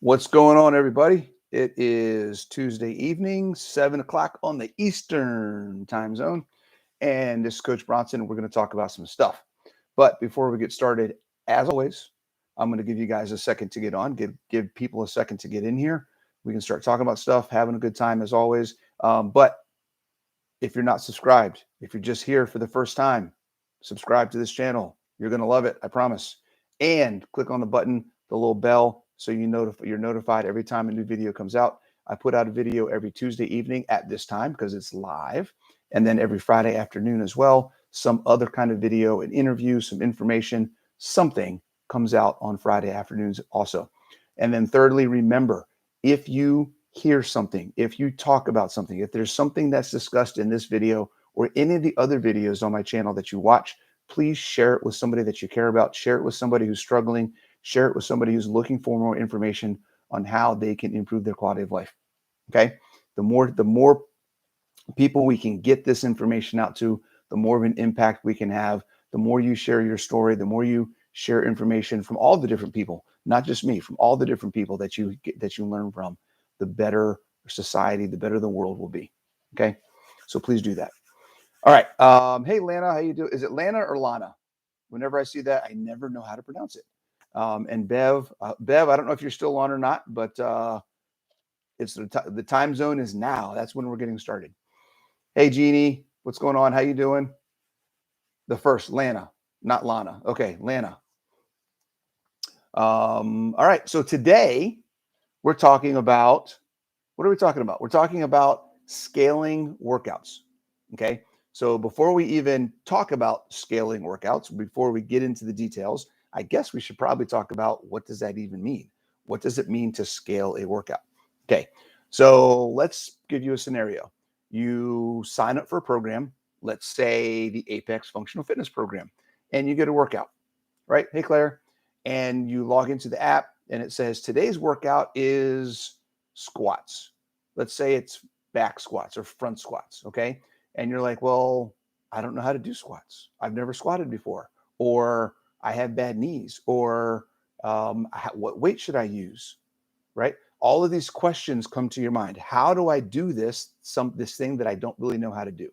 What's going on, everybody? It is Tuesday evening, 7 o'clock on the Eastern time zone. And this is Coach Bronson, and we're going to talk about some stuff. But before we get started, as always, I'm going to give you guys a second to get on, give people a second to get in here. We can start talking about stuff, having a good time as always. But if you're not subscribed, if you're just here for the first time, subscribe to this channel. You're going to love it, I promise. And click on the button, the little bell, so you're notified every time a new video comes out. I put out a video every Tuesday evening at this time because it's live, and then every Friday afternoon as well. Some other kind of video, an interview, some information, something comes out on Friday afternoons also. And then thirdly, remember, if you hear something, if you talk about something, if there's something that's discussed in this video or any of the other videos on my channel that you watch, please share it with somebody that you care about. Share it with somebody who's struggling. Share it with somebody who's looking for more information on how they can improve their quality of life. Okay. The more people we can get this information out to, the more of an impact we can have. The more you share your story, the more you share information from all the different people, not just me, from all the different people that you learn from, the better society, the better the world will be. Okay. So please do that. All right. Hey, Lana, how you doing? Is it Lana or Lana? Whenever I see that, I never know how to pronounce it. And Bev, I don't know if you're still on or not, but it's the time zone is now. That's when we're getting started. Hey, Jeannie, what's going on? How you doing? The first, Lana, not Lana. Okay, Lana. All right. So today we're talking about, what are we talking about? We're talking about scaling workouts. Okay. So before we even talk about scaling workouts, before we get into the details, I guess we should probably talk about what does that even mean? What does it mean to scale a workout? Okay. So let's give you a scenario. You sign up for a program, let's say the Apex Functional Fitness Program, and you get a workout, right? Hey, Claire. And you log into the app and it says today's workout is squats. Let's say it's back squats or front squats. Okay. And you're like, well, I don't know how to do squats. I've never squatted before, or I have bad knees, or what weight should I use? Right. All of these questions come to your mind. How do I do this thing that I don't really know how to do?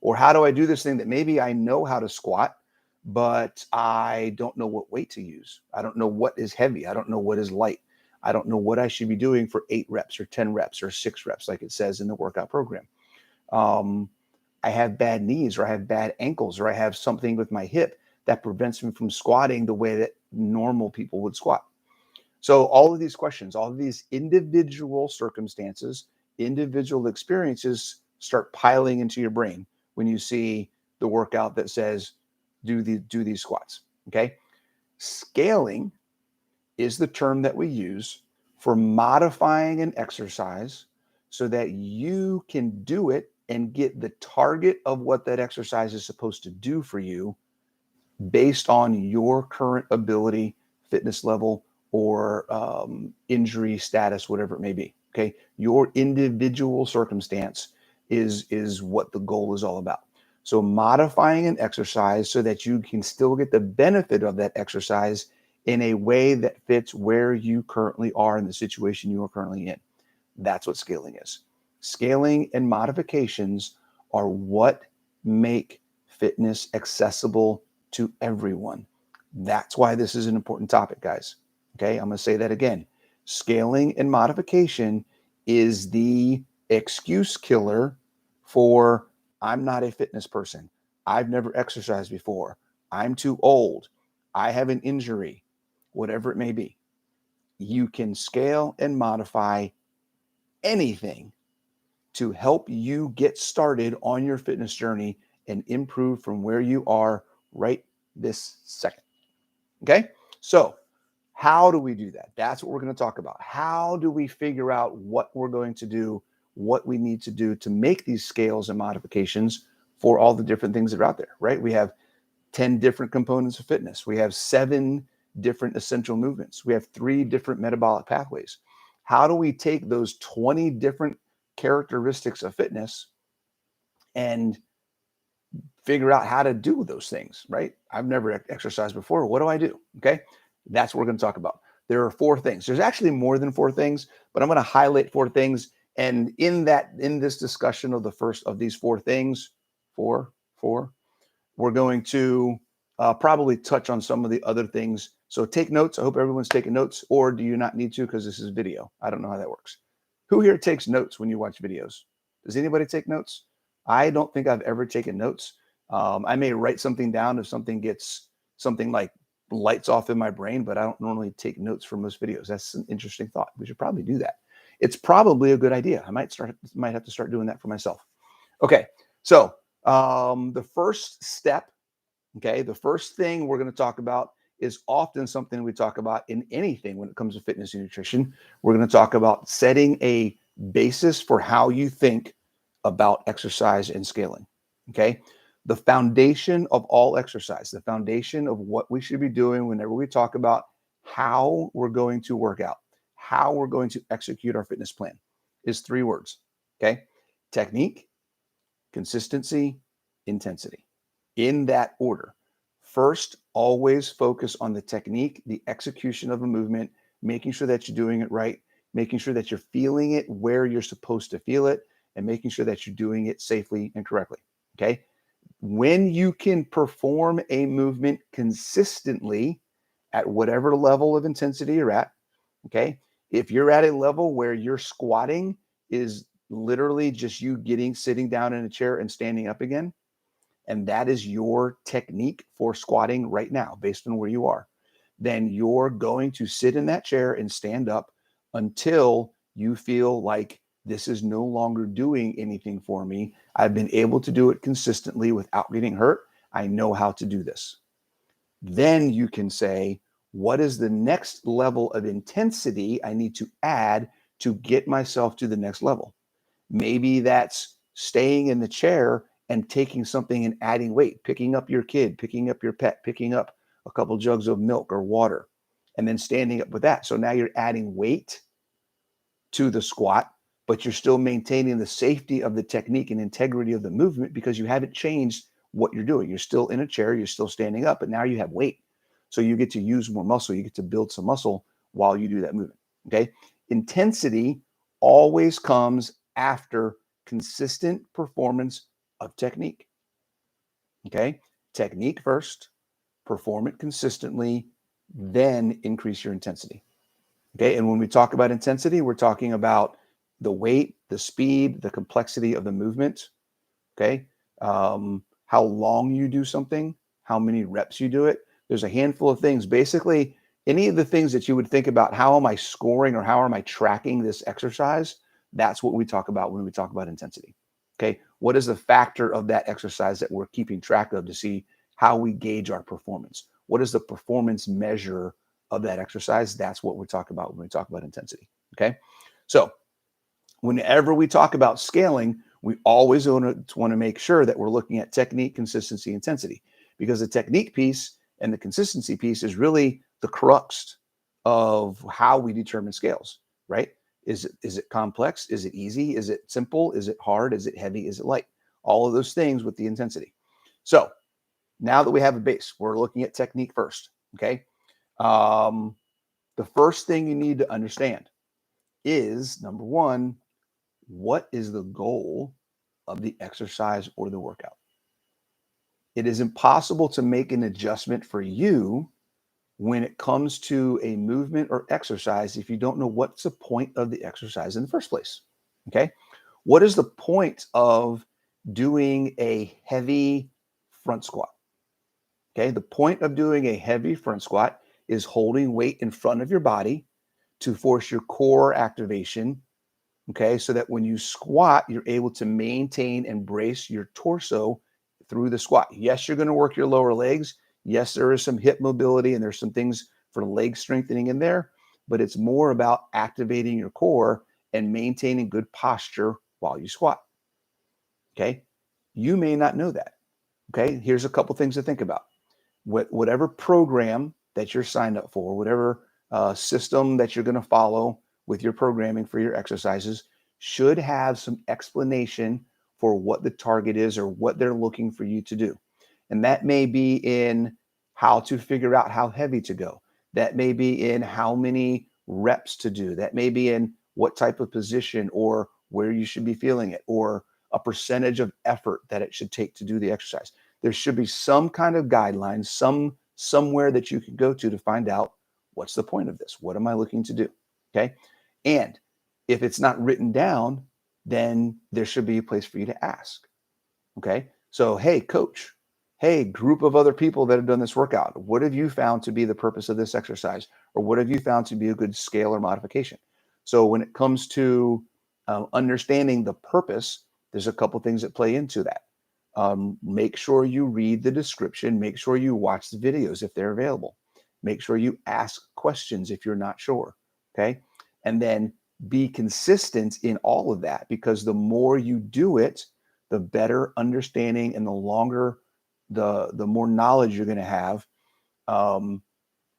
Or how do I do this thing that maybe I know how to squat, but I don't know what weight to use? I don't know what is heavy. I don't know what is light. I don't know what I should be doing for 8 reps or 10 reps or 6 reps, like it says in the workout program. I have bad knees, or I have bad ankles, or I have something with my hip that prevents me from squatting the way that normal people would squat. So all of these questions, all of these individual circumstances, individual experiences start piling into your brain when you see the workout that says, do these squats. Okay. Scaling is the term that we use for modifying an exercise so that you can do it and get the target of what that exercise is supposed to do for you based on your current ability, fitness level, or injury status, whatever it may be. Okay. Your individual circumstance is what the goal is all about. So modifying an exercise so that you can still get the benefit of that exercise in a way that fits where you currently are in the situation you are currently in. That's what scaling is. Scaling and modifications are what make fitness accessible to everyone. That's why this is an important topic, guys. Okay, I'm going to say that again. Scaling and modification is the excuse killer for I'm not a fitness person. I've never exercised before. I'm too old. I have an injury, whatever it may be. You can scale and modify anything to help you get started on your fitness journey and improve from where you are right this second. Okay, so how do we do that? That's what we're going to talk about. How do we figure out what we're going to do, what we need to do to make these scales and modifications for all the different things that are out there, right? We have 10 different components of fitness. We have 7 different essential movements. We have 3 different metabolic pathways. How do we take those 20 different characteristics of fitness and figure out how to do those things, right? I've never exercised before. What do I do? Okay. That's what we're going to talk about. there are 4 things. There's actually more than 4 things, but I'm going to highlight 4 things. And in this discussion of the first of these 4 things, 4, we're going to probably touch on some of the other things. So take notes. I hope everyone's taking notes, or do you not need to because this is video? I don't know how that works. Who here takes notes when you watch videos? Does anybody take notes? I don't think I've ever taken notes. I may write something down if something like lights off in my brain, but I don't normally take notes for most videos. That's an interesting thought. We should probably do that. It's probably a good idea. I might have to start doing that for myself. Okay, so the first step, okay, the first thing we're going to talk about is often something we talk about in anything when it comes to fitness and nutrition. We're going to talk about setting a basis for how you think about exercise and scaling. Okay, the foundation of all exercise, the foundation of what we should be doing whenever we talk about how we're going to work out, how we're going to execute our fitness plan, is 3 words. Okay, technique, consistency, intensity, in that order. First, always focus on the technique, the execution of a movement, making sure that you're doing it right, making sure that you're feeling it where you're supposed to feel it, and making sure that you're doing it safely and correctly. Okay. When you can perform a movement consistently at whatever level of intensity you're at, okay, if you're at a level where your squatting is literally just you sitting down in a chair and standing up again, and that is your technique for squatting right now, based on where you are, then you're going to sit in that chair and stand up until you feel like this is no longer doing anything for me. I've been able to do it consistently without getting hurt. I know how to do this. Then you can say, what is the next level of intensity I need to add to get myself to the next level? Maybe that's staying in the chair and taking something and adding weight, picking up your kid, picking up your pet, picking up a couple jugs of milk or water, and then standing up with that. So now you're adding weight to the squat, but you're still maintaining the safety of the technique and integrity of the movement because you haven't changed what you're doing. You're still in a chair, you're still standing up, but now you have weight. So you get to use more muscle, you get to build some muscle while you do that movement. Okay. Intensity always comes after consistent performance of technique. Okay. Technique first, perform it consistently, then increase your intensity. Okay. And when we talk about intensity, we're talking about the weight, the speed, the complexity of the movement. Okay. How long you do something, how many reps you do it. There's a handful of things. Basically, any of the things that you would think about, how am I scoring or how am I tracking this exercise? That's what we talk about when we talk about intensity. Okay. What is the factor of that exercise that we're keeping track of to see how we gauge our performance? What is the performance measure of that exercise? That's what we talk about when we talk about intensity. Okay. So whenever we talk about scaling, we always want to make sure that we're looking at technique, consistency, intensity, because the technique piece and the consistency piece is really the crux of how we determine scales, right? Is it complex? Is it easy? Is it simple? Is it hard? Is it heavy? Is it light? All of those things with the intensity. So now that we have a base, we're looking at technique first, okay? The first thing you need to understand is, number one, what is the goal of the exercise or the workout? It is impossible to make an adjustment for you when it comes to a movement or exercise if you don't know what's the point of the exercise in the first place. Okay. What is the point of doing a heavy front squat? Okay. The point of doing a heavy front squat is holding weight in front of your body to force your core activation. Okay, so that when you squat, you're able to maintain and brace your torso through the squat. Yes, you're going to work your lower legs. Yes, there is some hip mobility and there's some things for leg strengthening in there, but it's more about activating your core and maintaining good posture while you squat. Okay, you may not know that. Okay, here's a couple things to think about. Whatever program that you're signed up for, whatever system that you're going to follow with your programming for your exercises, should have some explanation for what the target is or what they're looking for you to do. And that may be in how to figure out how heavy to go. That may be in how many reps to do. That may be in what type of position or where you should be feeling it, or a percentage of effort that it should take to do the exercise. There should be some kind of guidelines, somewhere that you can go to find out what's the point of this? What am I looking to do? Okay. And if it's not written down, then there should be a place for you to ask. Okay. So, hey, coach, hey, group of other people that have done this workout, what have you found to be the purpose of this exercise? Or what have you found to be a good scale or modification? So when it comes to understanding the purpose, there's a couple things that play into that. Make sure you read the description. Make sure you watch the videos if they're available. Make sure you ask questions if you're not sure. Okay. And then be consistent in all of that, because the more you do it, the better understanding and the longer, the more knowledge you're going to have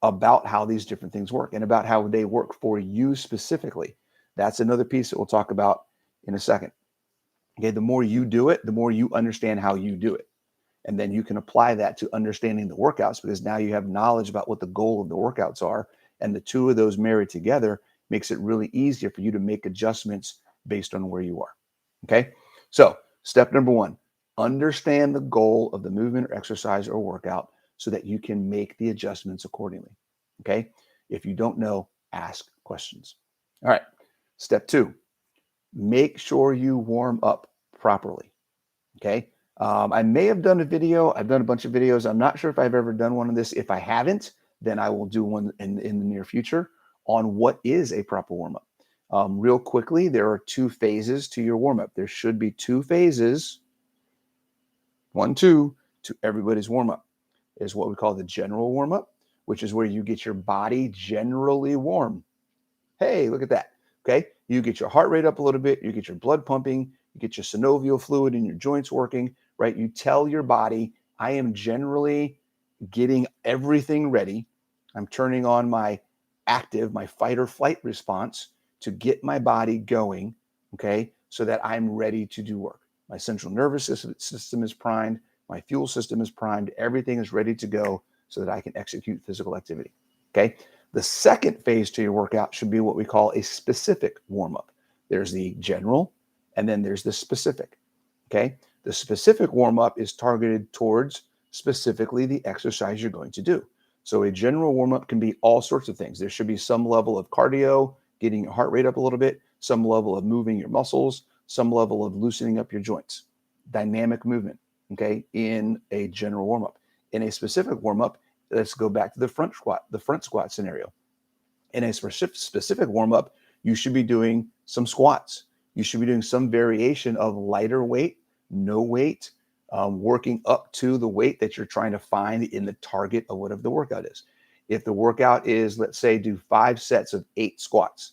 about how these different things work and about how they work for you specifically. That's another piece that we'll talk about in a second. Okay, the more you do it, the more you understand how you do it. And then you can apply that to understanding the workouts, because now you have knowledge about what the goal of the workouts are. And the two of those married together makes it really easier for you to make adjustments based on where you are. Okay, so step number one, understand the goal of the movement or exercise or workout so that you can make the adjustments accordingly. Okay, if you don't know, ask questions. All right, step two, make sure you warm up properly. Okay. I may have done a video. I've done a bunch of videos. I'm not sure if I've ever done one of this. If I haven't, then I will do one in the near future on what is a proper warm-up. Real quickly, there are two phases to your warm-up. There should be two phases, 1, 2, to everybody's warm-up. Is what we call the general warm-up, which is where you get your body generally warm. Hey, look at that. Okay. You get your heart rate up a little bit. You get your blood pumping. You get your synovial fluid in your joints working, right? You tell your body, I am generally getting everything ready. I'm turning on my fight or flight response to get my body going. Okay. So that I'm ready to do work. My central nervous system is primed. My fuel system is primed. Everything is ready to go so that I can execute physical activity. Okay. The second phase to your workout should be what we call a specific warm-up. There's the general, and then there's the specific. Okay. The specific warm-up is targeted towards specifically the exercise you're going to do. So a general warm-up can be all sorts of things. There should be some level of cardio, getting your heart rate up a little bit, some level of moving your muscles, some level of loosening up your joints, dynamic movement, okay, in a general warm-up. In a specific warm-up, let's go back to the front squat scenario. In a specific warm-up, you should be doing some squats. You should be doing some variation of lighter weight, no weight, working up to the weight that you're trying to find in the target of whatever the workout is. If the workout is, let's say, do 5 sets of 8 squats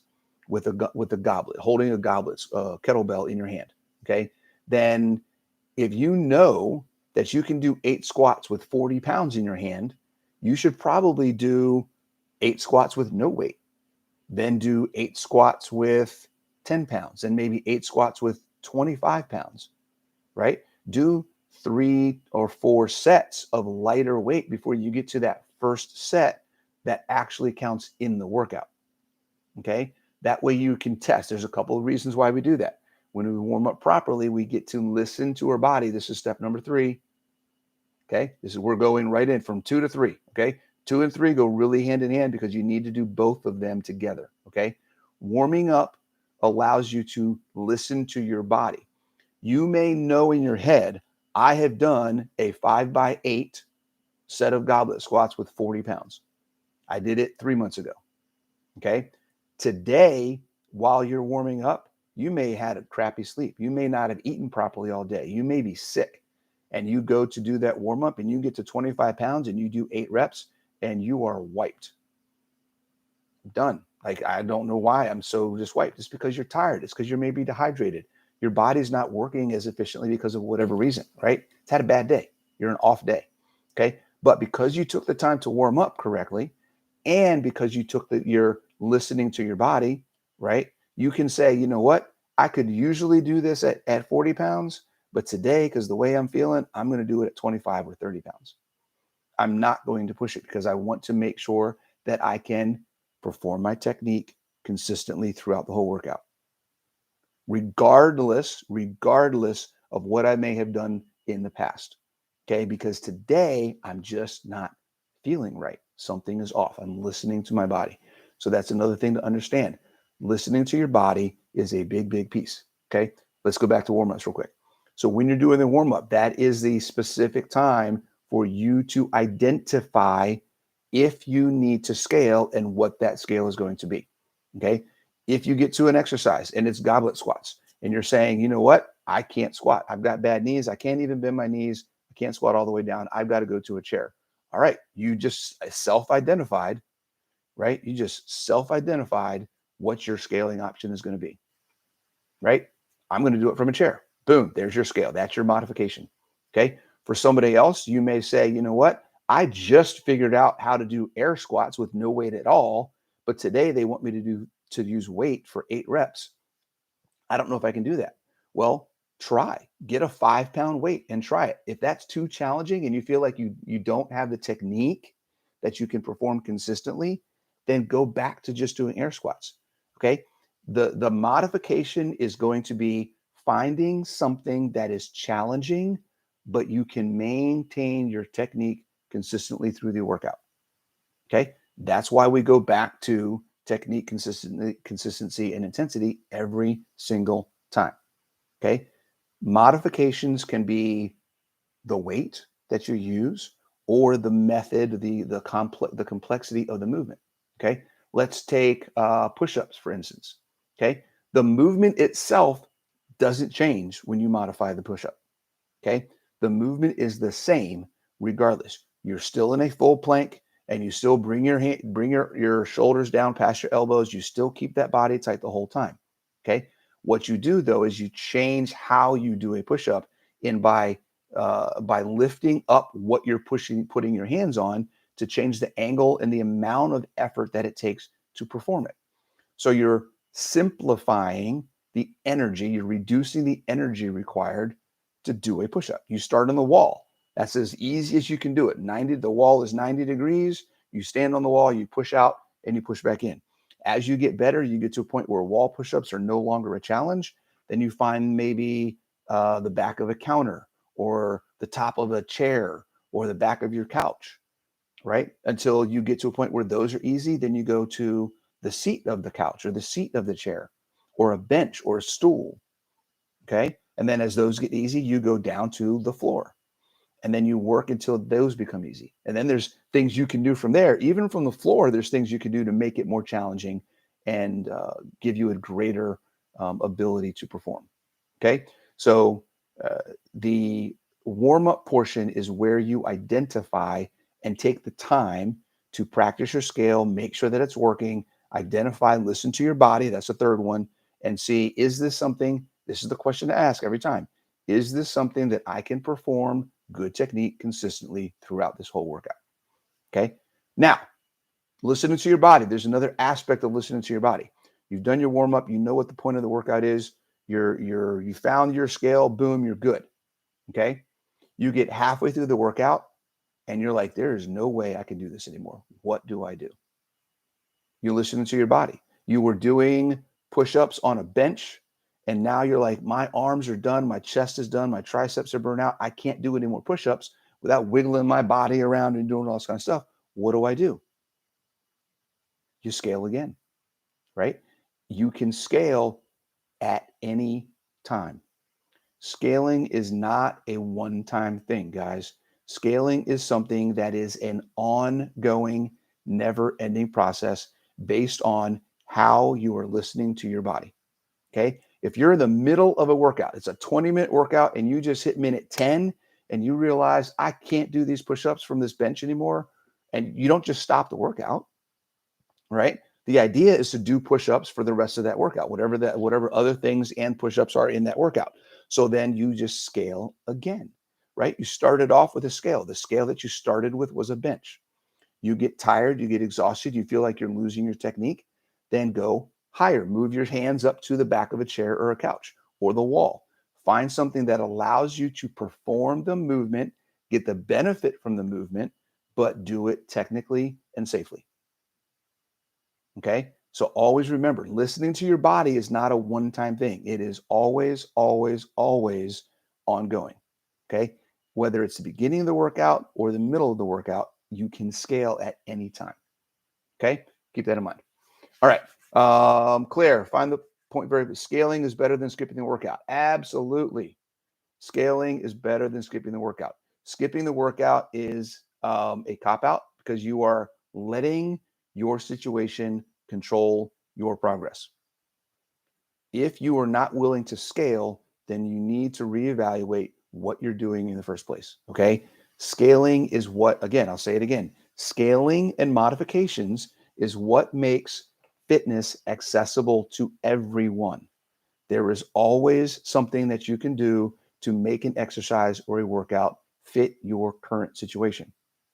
with a goblet, holding a goblet, kettlebell in your hand, okay, then if you know that you can do 8 squats with 40 pounds in your hand, you should probably do 8 squats with no weight, then do 8 squats with 10 pounds, and maybe 8 squats with 25 pounds, right? Do 3 or 4 sets of lighter weight before you get to that first set that actually counts in the workout. Okay. That way you can test. There's a couple of reasons why we do that. When we warm up properly, we get to listen to our body. This is step number 3. Okay. We're going right in from 2 to 3. Okay. 2 and 3 go really hand in hand because you need to do both of them together. Okay. Warming up allows you to listen to your body. You may know in your head, I have done a 5x8 set of goblet squats with 40 pounds. I did it 3 months ago. Okay. Today, while you're warming up, you may have had a crappy sleep. You may not have eaten properly all day. You may be sick. And you go to do that warm up and you get to 25 pounds and you do 8 reps and you are wiped. Done. Like, I don't know why I'm so just wiped. It's because you're tired. It's because you're maybe dehydrated. Your body's not working as efficiently because of whatever reason, right? It's had a bad day. You're an off day. Okay. But because you took the time to warm up correctly, and because you're listening to your body, right? You can say, you know what? I could usually do this at 40 pounds, but today, because the way I'm feeling, I'm going to do it at 25 or 30 pounds. I'm not going to push it because I want to make sure that I can perform my technique consistently throughout the whole workout, regardless of what I may have done in the past. Okay, because today I'm just not feeling right. Something is off. I'm listening to my body. So that's another thing to understand. Listening to your body is a big, big piece. Okay, let's go back to warm-ups real quick. So when you're doing the warm-up, that is the specific time for you to identify if you need to scale and what that scale is going to be. Okay, if you get to an exercise and it's goblet squats and you're saying, you know what, I can't squat. I've got bad knees. I can't even bend my knees. I can't squat all the way down. I've got to go to a chair. All right. You just self-identified, right? You just self-identified what your scaling option is going to be, right? I'm going to do it from a chair. Boom. There's your scale. That's your modification. Okay. For somebody else, you may say, you know what? I just figured out how to do air squats with no weight at all, but today they want me to use weight for 8 reps. I don't know if I can do that. Well, try. Get a 5-pound weight and try it. If that's too challenging and you feel like you don't have the technique that you can perform consistently, then go back to just doing air squats. Okay? The modification is going to be finding something that is challenging, but you can maintain your technique consistently through the workout. Okay? That's why we go back to technique, consistency, and intensity every single time. Okay. Modifications can be the weight that you use or the method, the complexity of the movement. Okay. Let's take push-ups, for instance. Okay. The movement itself doesn't change when you modify the push-up. Okay. The movement is the same regardless. You're still in a full plank and you still bring your shoulders down past your elbows. You still keep that body tight the whole time. Okay. What you do though is you change how you do a push-up in by lifting up what you're putting your hands on to change the angle and the amount of effort that it takes to perform it. So you're simplifying the energy, you're reducing the energy required to do a push-up. You start on the wall. That's as easy as you can do it. The wall is 90 degrees. You stand on the wall, you push out, and you push back in. As you get better, you get to a point where wall push-ups are no longer a challenge. Then you find maybe the back of a counter or the top of a chair or the back of your couch, right? Until you get to a point where those are easy, then you go to the seat of the couch or the seat of the chair or a bench or a stool. Okay. And then as those get easy, you go down to the floor and then you work until those become easy. And then there's things you can do from there. Even from the floor, there's things you can do to make it more challenging and give you a greater ability to perform. Okay. So the warm up portion is where you identify and take the time to practice your scale, make sure that it's working, identify, listen to your body. That's the third one. And see, is this something? This is the question to ask every time. Is this something that I can perform good technique consistently throughout this whole workout? Okay. Now, listening to your body. There's another aspect of listening to your body. You've done your warm up. You know what the point of the workout is. You found your scale. Boom, you're good. Okay. You get halfway through the workout and you're like, there is no way I can do this anymore. What do I do? You listen to your body. You were doing push-ups on a bench and now you're like, my arms are done. My chest is done. My triceps are burnt out. I can't do any more push-ups without wiggling my body around and doing all this kind of stuff. What do? You scale again, right? You can scale at any time. Scaling is not a one-time thing, guys. Scaling is something that is an ongoing, never-ending process based on how you are listening to your body. Okay. If you're in the middle of a workout, it's a 20-minute workout, and you just hit minute 10 and you realize I can't do these push-ups from this bench anymore, and you don't just stop the workout, right? The idea is to do push-ups for the rest of that workout, whatever other things and push-ups are in that workout. So then you just scale again, right? You started off with a scale. The scale that you started with was a bench. You get tired, you get exhausted, you feel like you're losing your technique, then go higher. Move your hands up to the back of a chair or a couch or the wall. Find something that allows you to perform the movement, get the benefit from the movement, but do it technically and safely. Okay. So always remember, listening to your body is not a one-time thing. It is always, always, always ongoing. Okay. Whether it's the beginning of the workout or the middle of the workout, you can scale at any time. Okay. Keep that in mind. All right. Claire, find the point very scaling is better than skipping the workout. Absolutely. Scaling is better than skipping the workout. Skipping the workout is a cop out because you are letting your situation control your progress. If you are not willing to scale, then you need to reevaluate what you're doing in the first place. Okay. Scaling is what, again, I'll say it again, scaling and modifications is what makes fitness accessible to everyone. There is always something that you can do to make an exercise or a workout fit your current situation.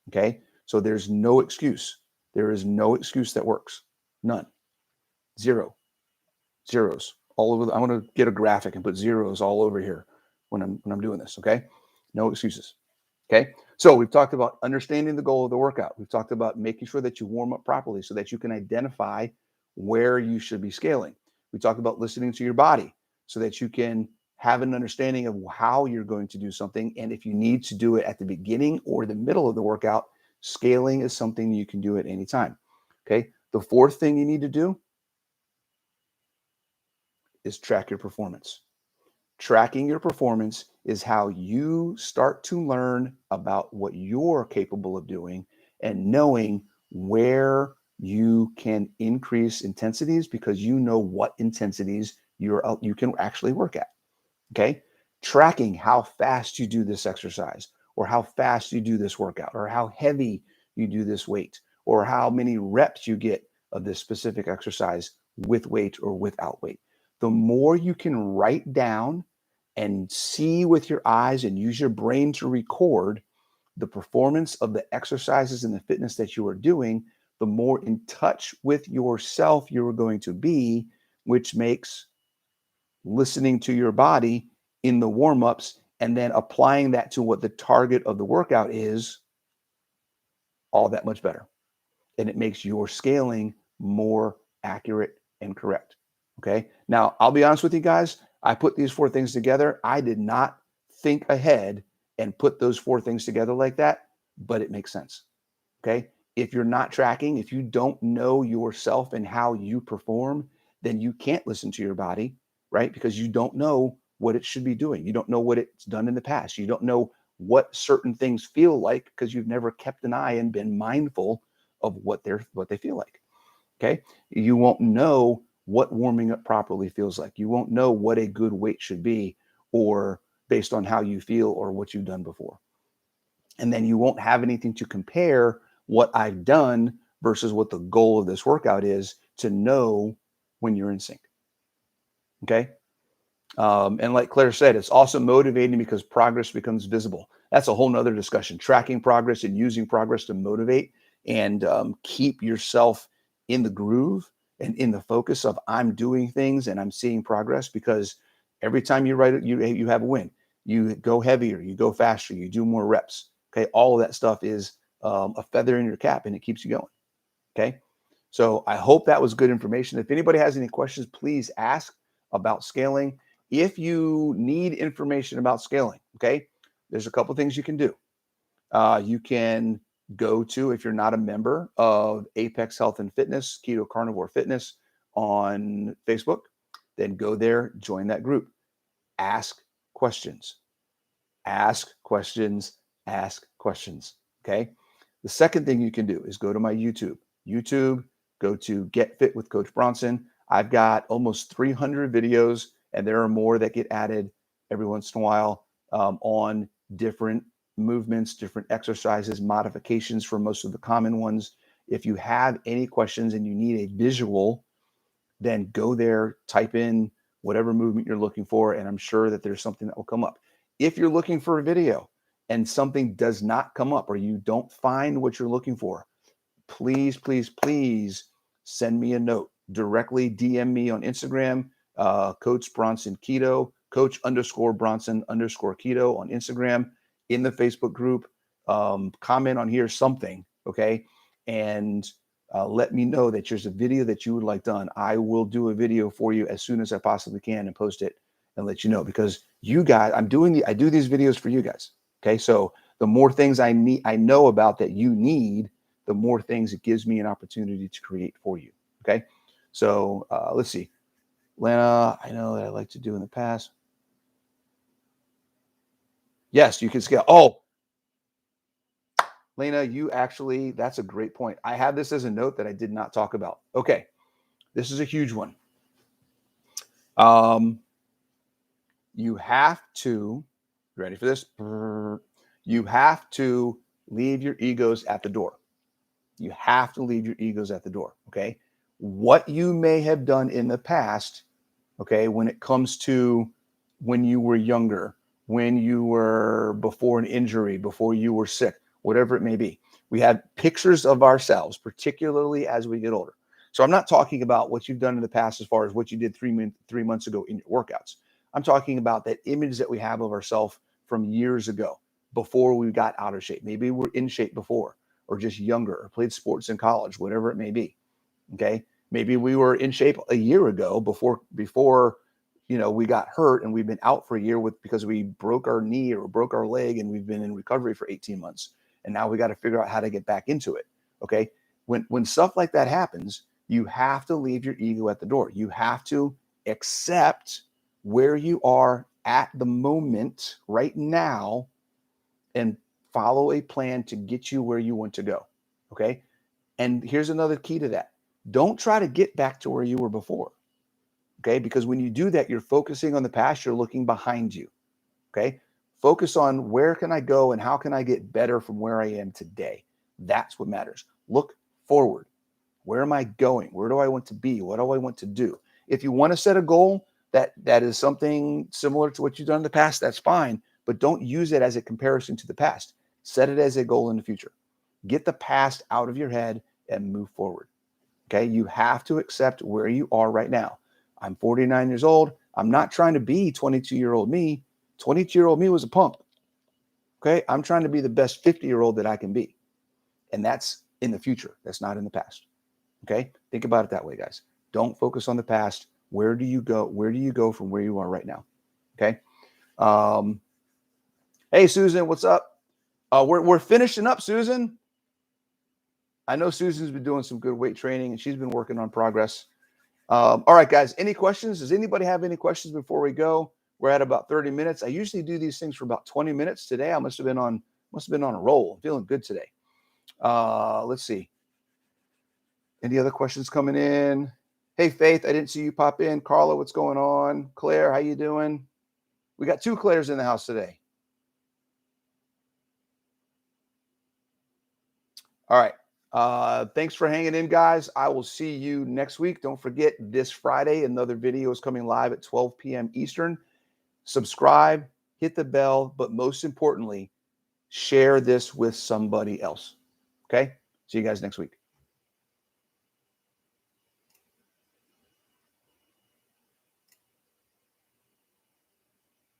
Okay. So there's no excuse. There is no excuse that works. None. Zero. Zeros all over. I'm going to get a graphic and put zeros all over here when I'm doing this. Okay. No excuses. Okay. So we've talked about understanding the goal of the workout. We've talked about making sure that you warm up properly so that you can identify where you should be scaling. We talked about listening to your body so that you can have an understanding of how you're going to do something. And if you need to do it at the beginning or the middle of the workout, scaling is something you can do at any time. Okay. The fourth thing you need to do is track your performance. Tracking your performance is how you start to learn about what you're capable of doing and knowing where you can increase intensities because you know what intensities you can actually work at. Okay. Tracking how fast you do this exercise or how fast you do this workout or how heavy you do this weight or how many reps you get of this specific exercise with weight or without weight. The more you can write down and see with your eyes and use your brain to record the performance of the exercises and the fitness that you are doing, the more in touch with yourself you are going to be, which makes listening to your body in the warm-ups and then applying that to what the target of the workout is all that much better. And it makes your scaling more accurate and correct. Okay. Now, I'll be honest with you guys. I put these four things together. I did not think ahead and put those four things together like that, but it makes sense. Okay. If you're not tracking, if you don't know yourself and how you perform, then you can't listen to your body, right? Because you don't know what it should be doing. You don't know what it's done in the past. You don't know what certain things feel like because you've never kept an eye and been mindful of what they feel like. Okay. You won't know what warming up properly feels like. You won't know what a good weight should be or based on how you feel or what you've done before. And then you won't have anything to compare what I've done versus what the goal of this workout is to know when you're in sync. Okay. And like Claire said, it's also motivating because progress becomes visible. That's a whole nother discussion. Tracking progress and using progress to motivate and keep yourself in the groove and in the focus of I'm doing things and I'm seeing progress because every time you write it, you have a win. You go heavier, you go faster, you do more reps. Okay. All of that stuff is a feather in your cap and it keeps you going. Okay. So I hope that was good information. If anybody has any questions, please ask about scaling. If you need information about scaling, okay, there's a couple things you can do. You can go to, if you're not a member of Apex Health and Fitness, Keto Carnivore Fitness on Facebook, then go there, join that group, ask questions, ask questions, ask questions. Okay. The second thing you can do is go to my YouTube, go to Get Fit with Coach Bronson. I've got almost 300 videos, and there are more that get added every once in a while on different movements, different exercises, modifications for most of the common ones. If you have any questions and you need a visual, then go there, type in whatever movement you're looking for, and I'm sure that there's something that will come up. If you're looking for a video and something does not come up or you don't find what you're looking for, please, please, please send me a note. Directly DM me on Instagram, Coach Bronson Keto, Coach_Bronson_Keto on Instagram, in the Facebook group. Comment on here something, okay? And let me know that there's a video that you would like done. I will do a video for you as soon as I possibly can and post it and let you know, because you guys, I do these videos for you guys. Okay. So the more things I know about that you need, the more things it gives me an opportunity to create for you. Okay. So let's see. Lana, I know that I like to do in the past. Yes, you can scale. Oh, Lena, that's a great point. I have this as a note that I did not talk about. Okay. This is a huge one. You have to, ready for this? You have to leave your egos at the door. You have to leave your egos at the door. Okay. What you may have done in the past, okay, when it comes to when you were younger, when you were before an injury, before you were sick, whatever it may be. We have pictures of ourselves, particularly as we get older. So I'm not talking about what you've done in the past as far as what you did 3 months ago in your workouts. I'm talking about that image that we have of ourselves from years ago, before we got out of shape. Maybe we're in shape before, or just younger, or played sports in college, whatever it may be. Okay. Maybe we were in shape a year ago before we got hurt and we've been out for a year because we broke our knee or broke our leg and we've been in recovery for 18 months. And now we got to figure out how to get back into it. Okay. When stuff like that happens, you have to leave your ego at the door. You have to accept where you are at the moment right now and follow a plan to get you where you want to go. Okay. And here's another key to that. Don't try to get back to where you were before. Okay. Because when you do that, you're focusing on the past, you're looking behind you. Okay. Focus on where can I go and how can I get better from where I am today. That's what matters. Look forward. Where am I going? Where do I want to be? What do I want to do? If you want to set a goal that is something similar to what you've done in the past, that's fine. But don't use it as a comparison to the past. Set it as a goal in the future. Get the past out of your head and move forward. Okay. You have to accept where you are right now. I'm 49 years old. I'm not trying to be 22-year-old me. 22-year-old me was a pump. Okay. I'm trying to be the best 50-year-old that I can be. And that's in the future. That's not in the past. Okay. Think about it that way, guys. Don't focus on the past. Where do you go? Where do you go from where you are right now? Okay. Hey, Susan, what's up? We're finishing up, Susan. I know Susan's been doing some good weight training and she's been working on progress. All right, guys, any questions? Does anybody have any questions before we go? We're at about 30 minutes. I usually do these things for about 20 minutes. Today, I must have been on a roll. I'm feeling good today. Let's see. Any other questions coming in? Hey, Faith, I didn't see you pop in. Carla, what's going on? Claire, how you doing? We got 2 Claires in the house today. All right. Thanks for hanging in, guys. I will see you next week. Don't forget, this Friday, another video is coming live at 12 p.m. Eastern. Subscribe, hit the bell, but most importantly, share this with somebody else. Okay? See you guys next week.